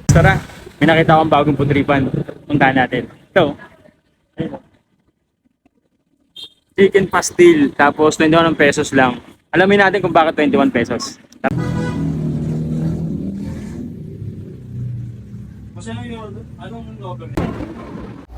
Tara, may nakita akong bagong putripan. Puntahan natin. Ito. Ayun. Chicken pastil. Tapos 21 pesos lang. Alamin natin kung bakit 21 pesos.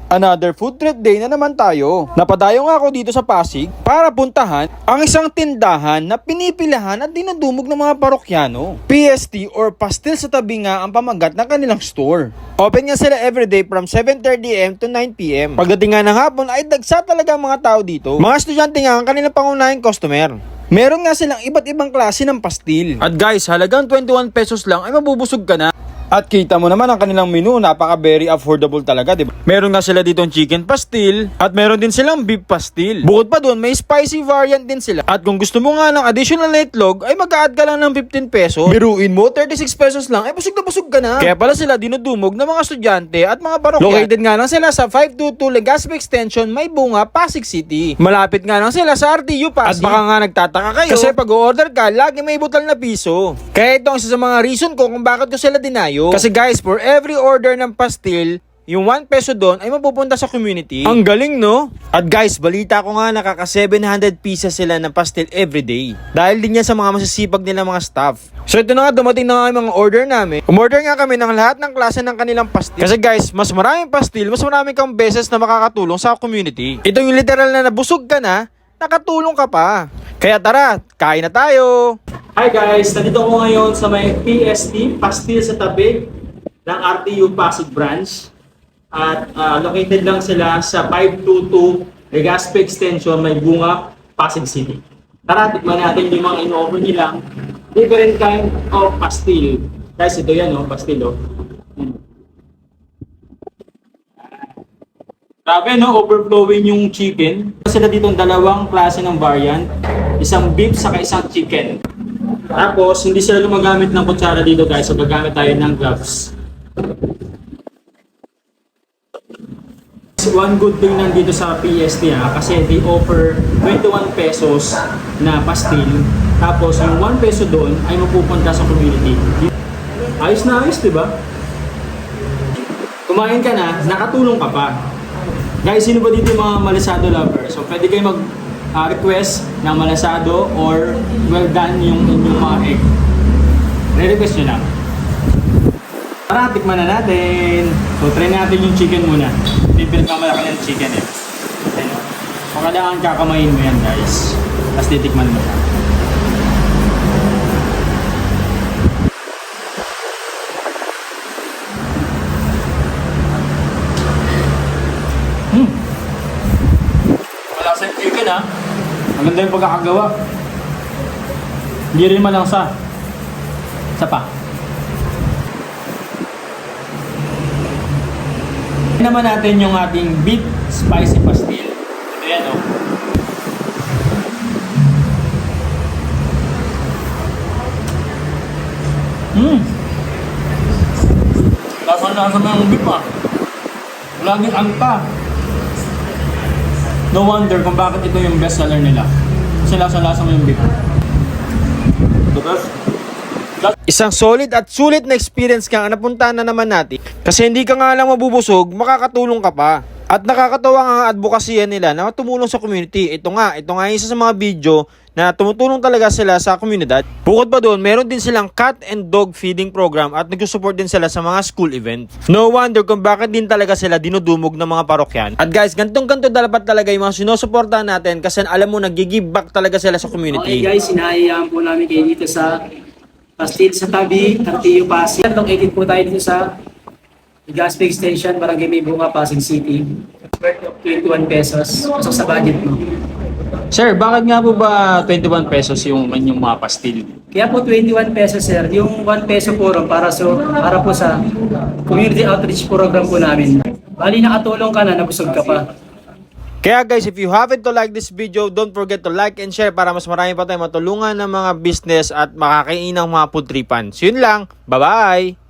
Another food trip day na naman tayo. Napadayo nga ako dito sa Pasig para puntahan ang isang tindahan na pinipilahan at dinudumog ng mga parokyano. PST or Pastil sa Tabi nga ang pamagat ng kanilang store. Open nga sila everyday from 7:30 AM to 9 PM. Pagdating nga ng hapon ay dagsa talaga ang mga tao dito. Mga estudyante nga ang kanilang pangunahing customer. Meron nga silang iba't ibang klase ng pastil. At guys, halagang 21 pesos lang ay mabubusog ka na. At kita mo naman ang kanilang menu, napaka very affordable talaga, diba? Meron nga sila ditong chicken pastil at meron din silang beef pastil. Bukod pa doon, may spicy variant din sila. At kung gusto mo nga ng additional na itlog, ay mag-a-add ka lang ng 15 pesos. Biruin mo, 36 pesos lang, ay busog na busog ka na. Kaya pala sila dinudumog ng mga estudyante at mga parokya. Located nga lang sila sa 522 Legazpi Extension, May Bunga, Pasig City. Malapit nga lang sila sa RTU Pasig. At baka nga nagtataka kayo, kasi pag order ka, lagi may butal na piso. Kaya ito ang isa sa mga reason ko kung bakit ko sila dinayo. Kasi guys, for every order ng pastil, yung 1 peso doon ay mapupunta sa community. Ang galing, no? At guys, balita ko nga nakaka 700 pieces sila ng pastil everyday. Dahil din yan sa mga masisipag nila mga staff. So ito na nga, dumating na nga yung mga order namin. Umorder nga kami ng lahat ng klase ng kanilang pastil. Kasi guys, mas maraming pastil, mas marami kang beses na makakatulong sa community. Ito yung literal na nabusog ka na, nakatulong ka pa. Kaya tara, kain na tayo! Hi guys! Nandito ko ngayon sa may PST, Pastil sa Tabi ng RTU Pasig Branch. At located lang sila sa 522 Legazpi Extension, May Bunga, Pasig City. Tara, tikman natin yung mga in-offer nilang different kind of pastil. Guys, ito yan, pastil. Grabe, overflowing yung chicken. Sila dito dalawang klase ng variant. Isang beef saka isang chicken. Tapos, hindi sila lumagamit ng kutsara dito guys. So, gagamit tayo ng gloves. One good thing nandito sa PST kasi they offer 21 pesos na pastil. Tapos, yung 1 peso doon ay mapupunta sa community. Ayos na ayos, diba? Kumain ka na, nakatulong ka pa. Guys, sino ba dito yung mga malasado lover? So, pwede kayo request ng malasado or well done yung inyong mga egg. Re-request nyo lang. Tara, tikman na natin. So, try natin yung chicken muna. Pipilit ka malaki ng chicken eh. Ayun. So, kailangan kakamayin mo yan guys. Tapos titikman mo siya. Wala sa chicken ha. Maganda yung pagkakagawa. Hindi rin malangsa. Isa pa. Tignan naman natin yung ating beef spicy pastil. Ito yan Lasa-lasa mo yung beef Laging angka. No wonder kung bakit ito yung best seller nila. Kasi lasa-lasa mo yung beef. Isang solid at sulit na experience nga ang napuntahan na naman natin. Kasi hindi ka nga lang mabubusog, makakatulong ka pa. At nakakatawa nga ang advokasya nila na tumulong sa community. Ito nga isa sa mga video na tumutulong talaga sila sa komunidad. Bukod pa doon, meron din silang cat and dog feeding program at nag-support din sila sa mga school event. No wonder kung bakit din talaga sila dinudumog ng mga parokyan. At guys, gantong-ganto dapat talaga yung mga sinusuportahan natin kasi alam mo, nag-give back talaga sila sa community. Okay guys, hinahayaan po namin kayo dito sa Pastil sa Tabi, RTU Pasig. Located po tayo dito sa Legazpi Extension, Barangay May Bunga, Pasig City. Worth of 21 pesos. Pasok sa budget mo. Sir, bakit nga po ba 21 pesos yung mga pastil? Kaya po 21 pesos sir, yung 1 peso po ron para po sa community outreach program po namin. Bali nakatulong ka na, nabusog ka pa. Kaya guys, if you haven't to like this video, don't forget to like and share para mas marami pa tayong matulungan ng mga business at makakain ng mga food tripan. So yun lang, bye-bye!